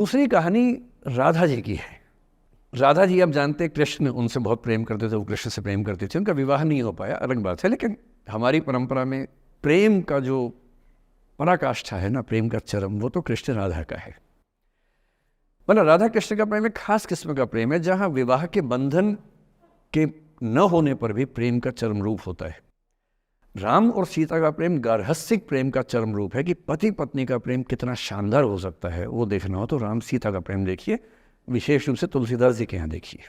दूसरी कहानी राधा जी की है। राधा जी आप जानते हैं कृष्ण उनसे बहुत प्रेम करते थे, वो कृष्ण से प्रेम करती थी। उनका विवाह नहीं हो पाया, अलग बात है, लेकिन हमारी परंपरा में प्रेम का जो पराकाष्ठा है ना, प्रेम का चरम, वो तो कृष्ण राधा का है। मतलब राधा कृष्ण का प्रेम एक खास किस्म का प्रेम है, जहाँ विवाह के बंधन के न होने पर भी प्रेम का चरम रूप होता है। राम और सीता का प्रेम गार्हस्थ्यिक प्रेम का चरम रूप है कि पति पत्नी का प्रेम कितना शानदार हो सकता है। वो देखना हो तो राम सीता का प्रेम देखिए, विशेष रूप से तुलसीदास जी के यहाँ देखिए।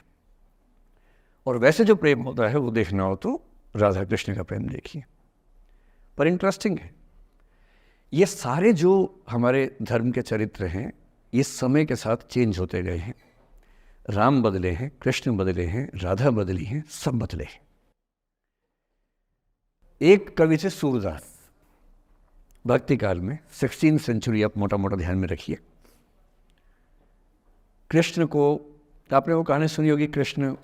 और वैसे जो प्रेम होता है वो देखना हो तो राधा कृष्ण का प्रेम देखिए। पर इंटरेस्टिंग है, ये सारे जो हमारे धर्म के चरित्र हैं ये समय के साथ चेंज होते गए हैं। राम बदले हैं, कृष्ण बदले हैं, राधा बदली हैं, सब बदले हैं। एक कवि थे सूरदास, भक्ति काल में 16वीं सेंचुरी, आप मोटा मोटा ध्यान में रखिए। कृष्ण को, आपने वो कहानी सुनी होगी, कृष्ण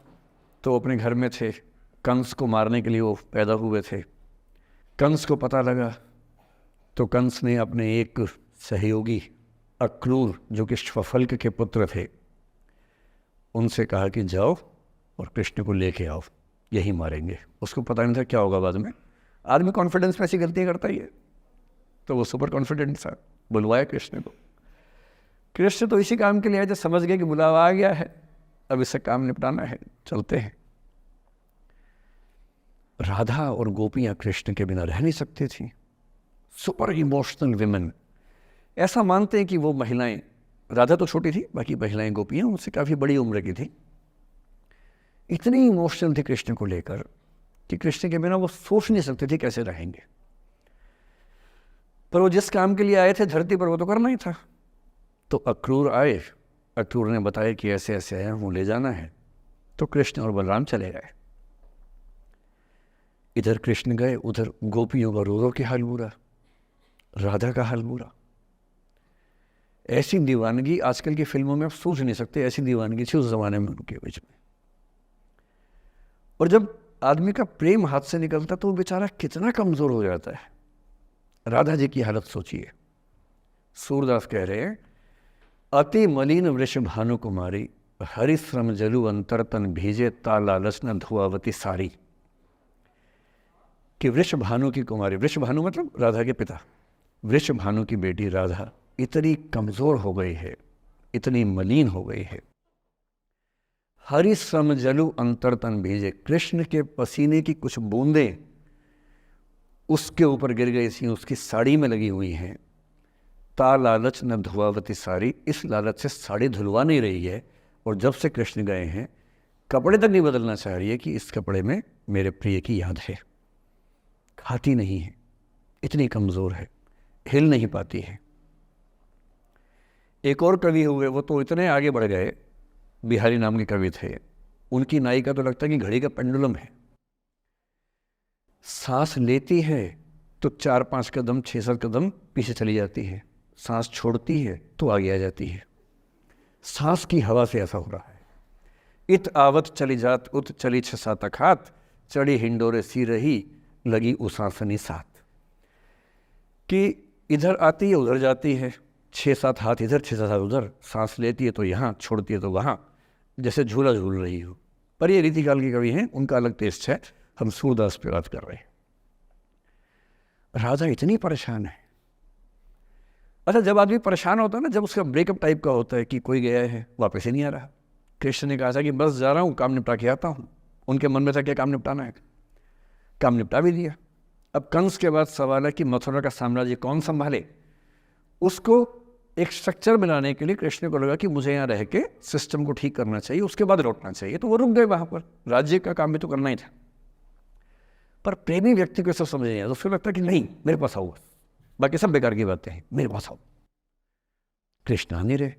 तो अपने घर में थे, कंस को मारने के लिए वो पैदा हुए थे। कंस को पता लगा तो कंस ने अपने एक सहयोगी अक्रूर, जो कि श्वफल्क के पुत्र थे, उनसे कहा कि जाओ और कृष्ण को लेके आओ, यही मारेंगे। उसको पता नहीं था क्या होगा बाद में। आदमी कॉन्फिडेंस में ऐसी गलतियाँ करता ही है, तो वो सुपर कॉन्फिडेंट था, बुलवाया कृष्ण को। कृष्ण तो इसी काम के लिए आए, जब समझ गए कि बुलावा आ गया है, अब इससे काम निपटाना है, चलते हैं। राधा और गोपियाँ कृष्ण के बिना रह नहीं सकती थी। सुपर इमोशनल विमेन, ऐसा मानते हैं कि वो महिलाएं, राधा तो छोटी थी, बाकी महिलाएं गोपियाँ उनसे काफ़ी बड़ी उम्र की थी, इतनी इमोशनल थी कृष्ण को लेकर कि कृष्ण के बिना वो सोच नहीं सकते थे कैसे रहेंगे। पर वो जिस काम के लिए आए थे धरती पर, वो तो करना ही था। तो अक्रूर आए, अक्रूर ने बताया कि ऐसे ऐसे आया हूँ, ले जाना है। तो कृष्ण और बलराम चले गए। इधर कृष्ण गए, उधर गोपियों का रो रो के हाल बुरा, राधा का हाल बुरा। ऐसी दीवानगी आजकल की फिल्मों में आप सोच नहीं सकते, ऐसी दीवानगी थी उस जमाने में उनके बीच में। और जब आदमी का प्रेम हाथ से निकलता तो वो बेचारा कितना कमजोर हो जाता है। राधा जी की हालत सोचिए। सूरदास कह रहे हैं, अति मलिन वृष भानु कुमारी, हरिश्रम जलु अंतर तन भीजे, ता लालच न धुआवती सारी। कि वृष भानु की कुमारी, वृष भानु मतलब राधा के पिता, वृष भानु की बेटी राधा इतनी कमजोर हो गई है, इतनी मलिन हो गई है। हरिश्रम जलु अंतर तन भीजे, कृष्ण के पसीने की कुछ बूंदें उसके ऊपर गिर गई थी, उसकी साड़ी में लगी हुई हैं। ता लालच न धुआवती साड़ी, इस लालच से साड़ी धुलवा नहीं रही है। और जब से कृष्ण गए हैं कपड़े तक नहीं बदलना चाह रही है कि इस कपड़े में मेरे प्रिय की याद है। खाती नहीं है, इतनी कमज़ोर है, हिल नहीं पाती है। एक और कवि हुए, वो तो इतने आगे बढ़ गए, बिहारी नाम के कवि थे। उनकी नायिका तो लगता है कि घड़ी का पेंडुलम है। सांस लेती है तो 4-5 कदम 6-7 कदम पीछे चली जाती है, सांस छोड़ती है तो आगे आ जाती है। सांस की हवा से ऐसा हो रहा है। इत आवत चली जात उत चली 6-7 अखात, चढ़ी हिंडोरे सी रही लगी उसासनी साथ। कि इधर आती है उधर जाती है, 6-7 हाथ इधर 6-7 हाथ उधर, सांस लेती है तो यहाँ, छोड़ती है तो वहाँ, जैसे झूला झूल रही हो। पर ये रीतिकाल के कवि हैं, उनका अलग टेस्ट है, हम सूरदास पे बात कर रहे हैं। राधा इतनी परेशान है। अच्छा, जब आदमी परेशान होता है ना, जब उसका ब्रेकअप टाइप का होता है कि कोई गया है वापस ही नहीं आ रहा, कृष्ण ने कहा था कि बस जा रहा हूँ, काम निपटा के आता हूँ। उनके मन में था क्या काम निपटाना है, काम निपटा भी दिया। अब कंस के बाद सवाल है कि मथुरा का साम्राज्य कौन संभाले। उसको एक स्ट्रक्चर बनाने के लिए कृष्ण को लगा कि मुझे यहाँ रह के सिस्टम को ठीक करना चाहिए, उसके बाद लौटना चाहिए। तो वो रुक गए वहाँ पर, राज्य का काम भी तो करना ही था। पर प्रेमी व्यक्ति को सब समझ नहीं आया, तो फिर लगता कि नहीं मेरे पास आओ, बाकी सब बेकार की बातें हैं, मेरे पास आओ। कृष्ण आ नहीं रहे।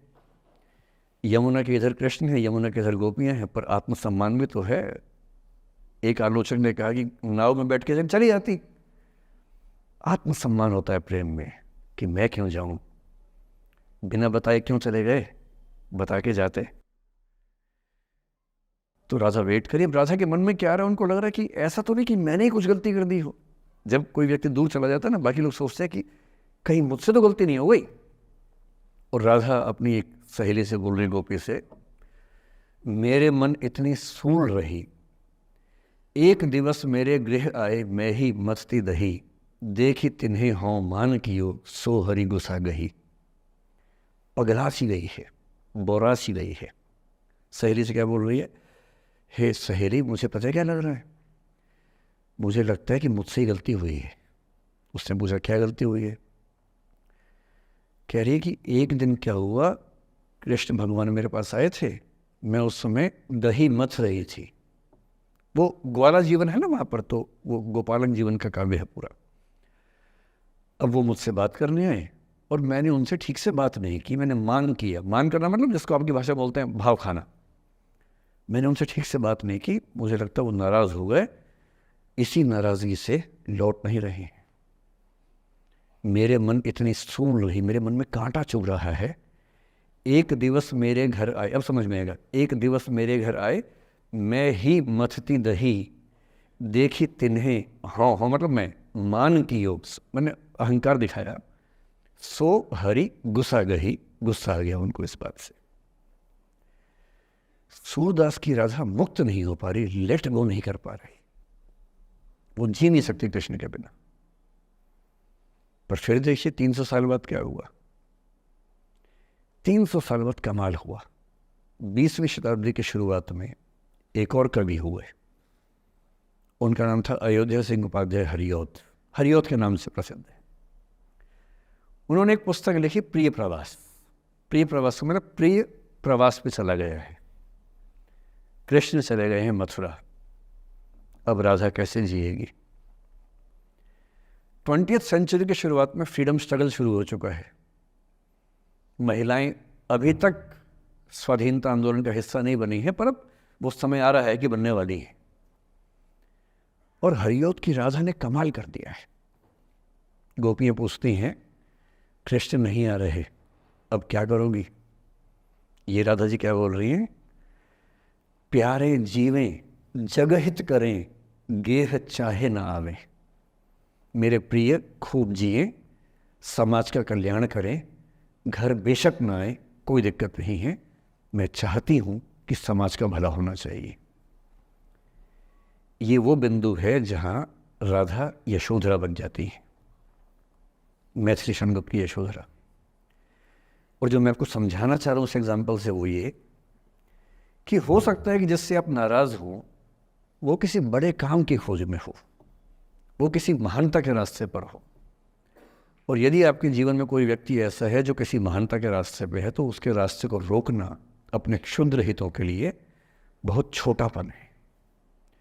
यमुना के इधर कृष्ण है, यमुना के इधर गोपियाँ हैं, पर आत्मसम्मान भी तो है। एक आलोचक ने कहा कि नाव में बैठ के चली जाती। आत्मसम्मान होता है प्रेम में कि मैं क्यों जाऊं, बिना बताए क्यों चले गए, बता के जाते। तो राधा वेट करिए। अब राधा के मन में क्या आ रहा है, उनको लग रहा है कि ऐसा तो नहीं कि मैंने ही कुछ गलती कर दी हो। जब कोई व्यक्ति दूर चला जाता है ना, बाकी लोग सोचते हैं कि कहीं मुझसे तो गलती नहीं हो गई। और राधा अपनी एक सहेली से बोल रही गोपी से, मेरे मन इतनी सूल रही, एक दिवस मेरे गृह आए मैं ही मस्ती दही, देखी तिन्हें हों मान कियो सो हरि गुसा गही। पगला सी गई है, बोरा सी गई है। सहेली से क्या बोल रही है, हे सहेली मुझे पता है क्या लग रहा है, मुझे लगता है कि मुझसे ही गलती हुई है। उसने पूछा क्या गलती हुई है? कह रही है कि एक दिन क्या हुआ, कृष्ण भगवान मेरे पास आए थे, मैं उस समय दही मथ रही थी। वो ग्वाला जीवन है ना वहाँ पर, तो वो गोपालन जीवन का काव्य है पूरा। अब वो मुझसे बात करने आए और मैंने उनसे ठीक से बात नहीं की, मैंने मान किया। मान करना मतलब जिसको आपकी भाषा बोलते हैं भाव खाना। मैंने उनसे ठीक से बात नहीं की, मुझे लगता है वो नाराज़ हो गए, इसी नाराज़गी से लौट नहीं रहे। मेरे मन इतनी सूल रही, मेरे मन में कांटा चुभ रहा है। एक दिवस मेरे घर आए, अब समझ में आएगा, एक दिवस मेरे घर आए मैं ही मथती दही, देखी तिन्हें हाँ हाँ मतलब मैं मान की योग, मैंने अहंकार दिखाया, सो हरि गुस्सा गही, गुस्सा आ गया उनको इस बात से। सूरदास की राधा मुक्त नहीं हो पा रही, लेट गो नहीं कर पा रही, वो जी नहीं सकती कृष्ण के बिना। पर फिर देखिए 300 साल बाद क्या हुआ। 300 साल बाद कमाल हुआ। 20वीं शताब्दी की शुरुआत में एक और कवि हुए, उनका नाम था अयोध्या सिंह उपाध्याय हरिऔध, हरिऔध के नाम से प्रसिद्ध है। उन्होंने एक पुस्तक लिखी प्रिय प्रवास। प्रिय प्रवास मतलब प्रिय प्रवास पे चला गया है, कृष्ण चले गए हैं मथुरा, अब राधा कैसे जिएगी। 20th सेंचुरी की शुरुआत में फ्रीडम स्ट्रगल शुरू हो चुका है। महिलाएं अभी तक स्वाधीनता आंदोलन का हिस्सा नहीं बनी है, पर अब वो समय आ रहा है कि बनने वाली है। और हरिऔध की राधा ने कमाल कर दिया है। गोपियां पूछती हैं कृष्ण नहीं आ रहे, अब क्या करोगी? ये राधा जी क्या बोल रही हैं, प्यारे जीवें जगहित करें, गेह चाहे ना आवे। मेरे प्रिय खूब जिए, समाज का कल्याण करें, घर बेशक ना आए, कोई दिक्कत नहीं है, मैं चाहती हूँ कि समाज का भला होना चाहिए। ये वो बिंदु है जहाँ राधा यशोधरा बन जाती है, मैथिली शरणगुप्त की यशोधरा। और जो मैं आपको समझाना चाह रहा हूँ उस एग्जाम्पल से वो ये कि हो सकता है कि जिससे आप नाराज़ हो वो किसी बड़े काम की खोज में हो, वो किसी महानता के रास्ते पर हो। और यदि आपके जीवन में कोई व्यक्ति ऐसा है जो किसी महानता के रास्ते पे है, तो उसके रास्ते को रोकना अपने क्षुद्र हितों के लिए बहुत छोटापन है।